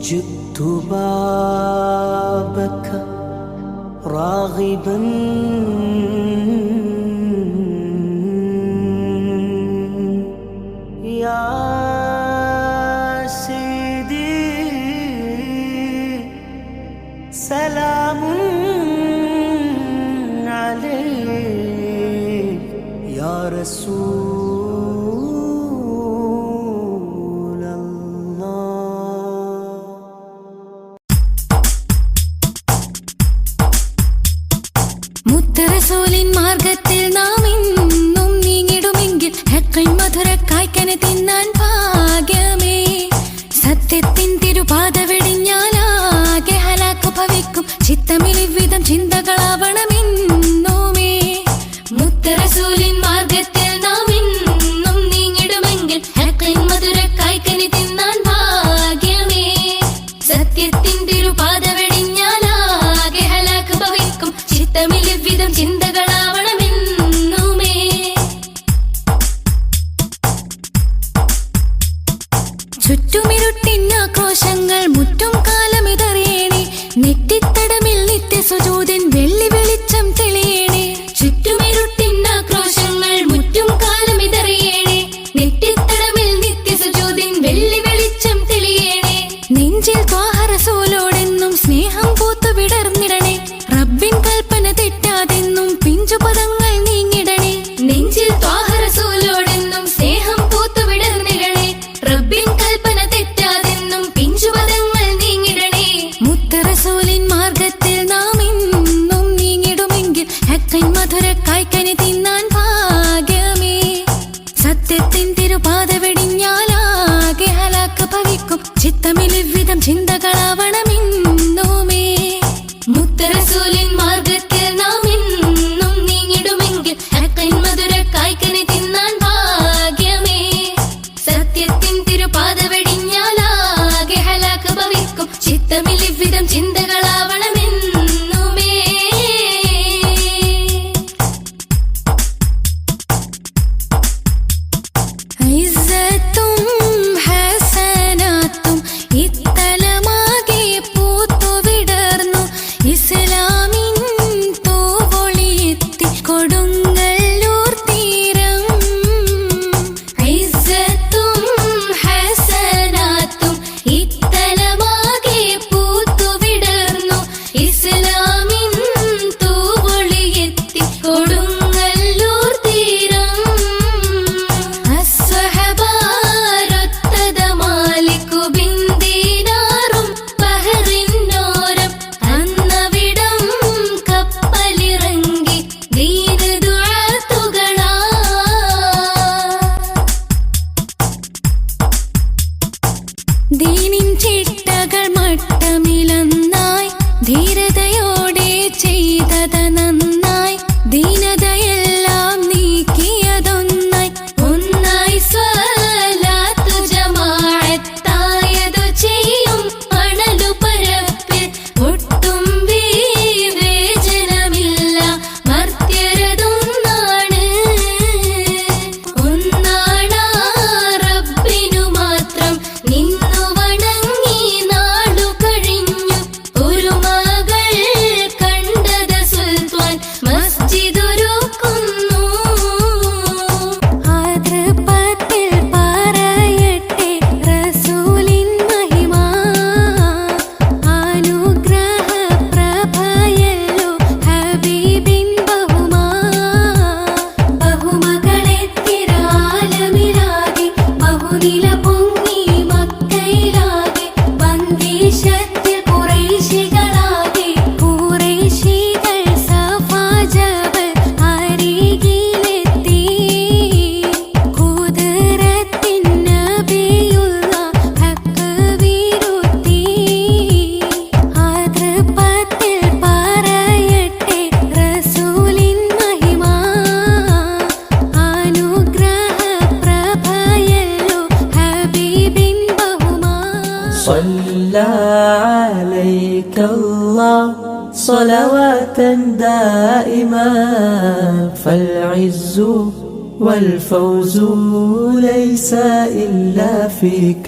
جئت بابك راغبا يا سيدي سلام عليك يا رسول الله. മുത്തറസൂലിൻ മാർഗത്തിൽ നാം ഇന്നും നീങ്ങിടുമെങ്കിൽ ഹഖിൻ മധുര കായ്ക്കനെ തിന്നാൻ ഭാഗ്യമേ. സത്യത്തിൻ തിരുപാത വെടിഞ്ഞാലാകെ ഹലാക്ക് ഭവിക്കും. ചിത്തമിലിവിധം ചിന്തകളാവണമെന്നുമേ. മുത്തറസൂലിൻ മാർഗത്തിൽ നാം ഇന്നും നീങ്ങിടുമെങ്കിൽ ഹഖിൻ മധുര കായ്ക്കനെ തിന്നാൻ ഭാഗ്യമേ. സത്യത്തിൻ തിരുപാത വെടിഞ്ഞാലാകെ ഹലാക്ക് ഭവിക്കും. ചിത്തമിലിവിധം ചിന്തകളാവണമെന്നുമേ. ചുറ്റുമിരുട്ടിന്നാക്രോശങ്ങൾ മുറ്റും കാലമിതറിയണേ. നെറ്റിത്തടമിൽ നിത്യസുജൂദിൻ വെള്ളി വെളിച്ചം തെളിയണേ. ചുറ്റുമിരുട്ടിന്നാക്രോശങ്ങൾ മുറ്റും കാലമിതറിയണേ. നെറ്റിത്തടമിൽ നിത്യസുജൂദിൻ വെള്ളി വെളിച്ചം തെളിയണേ. നെഞ്ചിൽ ത്വാഹ റസൂലോടെന്നും സ്നേഹം പൂത്തു വിടർന്നിടണേ. റബ്ബിൻ കൽപ്പന തെറ്റാതെന്നും പിഞ്ചുപദങ്ങൾ നീങ്ങിടണേ. നെഞ്ചിൽ ത്വാഹ റസൂലോടെന്നും സ്നേഹം പൂത്തു വിടർന്നിടണേ. റബ്ബിൻ കൽപ്പന തെറ്റാതെന്നും പിഞ്ചുപദങ്ങൾ നീങ്ങിടണേ. മുത്തറസൂലിൻ മാർഗത്തിൽ നാം ഇന്നും നീങ്ങിടുമെങ്കിൽ ഹഖിൻ മധുര കായ്ക്കനി തിന്നാൻ ഭാഗ്യമേ. സത്യത്തിൻ തിരുപാത വെടിഞ്ഞാലാകെ ഹലാക്ക് ഭവിക്കും. ചിത്തമിലിവിധം ചിന്തകളാവണമെന്നുമേ. മുത്തറസൂലിൻ മാർഗത്തിൽ നാം ഇന്നും നീങ്ങിടുമെങ്കിൽ ഹഖിൻ മധുര കായ്ക്കനി തിന്നാൻ ഭാഗ്യമേ. സത്യത്തിൻ തിരുപാത വെടിഞ്ഞാലാകെ ഹലാക്ക് ഭവിക്കും. ചിത്തമിലിവിധം ചിന്തകളാവണമെന്നുമേ. ഇസ്സത്തും ഹസനാത്തും ഇത്തലമാകെ പൂത്തു വിടർന്നു. ഇസ്ലാമിൻ തൂവൊളിയെത്തി കൊടുങ്ങല്ലൂർ തീരം. ഇസ്സത്തും ഹസനാത്തും ഇത്തലമാകെ പൂത്തു വിടർന്നു. ഇസ്ലാമിൻ തൂവൊളിയെത്തി കൊടുങ്ങല്ലൂർ തീരം. അസ്വഹബാരൊത്തത മാലികു ബിൻ ദീനാറും ബഹറിന്നോരം. അന്നവിടം കപ്പലിറങ്ങി ദീന് ദുആത്തുകളാ. ദീനിൻ ചിട്ടകൾ മട്ടമിലൊന്നായി ധീരതയോടെ ചെയ്തത് നന്നായി. ദീനതയെല്ലാം നീക്കിയതൊന്നായി ഒന്നായി സ്വലാത്തു ജമാഅത്തായതു ചെയ്യും അണലു പരപ്പിൽ. ഒട്ടും വിവേചനമില്ല മർത്യരതൊന്നാണ്. ഒന്നാണ് റബ്ബിനു മാത്രം നിന്നു വണങ്ങി നാടു കഴിഞ്ഞു. ഒരു മകൾ കണ്ടത് സുൽത്താൻ മസ്ജിദൊരുക്കുന്നു. ആതൃപ്പത്തിൽ പറയട്ടെ റസൂലിൻ മഹിമ. അനുഗ്രഹ പ്രഭയല്ലോ ഹബീബിൻ ബഹുമാ. ബഹുമകളെത്തിരാലമിലാകെ ബഹുനില പൊങ്ങി മക്കയിലാകെ. ബന്ദീശത്തിൽ ഖുറൈശികളാകെ ഖുറൈശികൾ സഫാ ജബൽ അരികിലെത്തി. ഖുദ്റത്തിൻ നബിയുള്ള ഹഖ് വിരുത്തി. ആതൃപ്പത്തിൽ പറയട്ടെ റസൂലിൻ മഹിമ. അനുഗ്രഹ പ്രഭയല്ലോ ഹബീബിൻ ബഹുമാ. صلى عليك الله صلوات دائما فالعز والفوز ليس إلا فيك.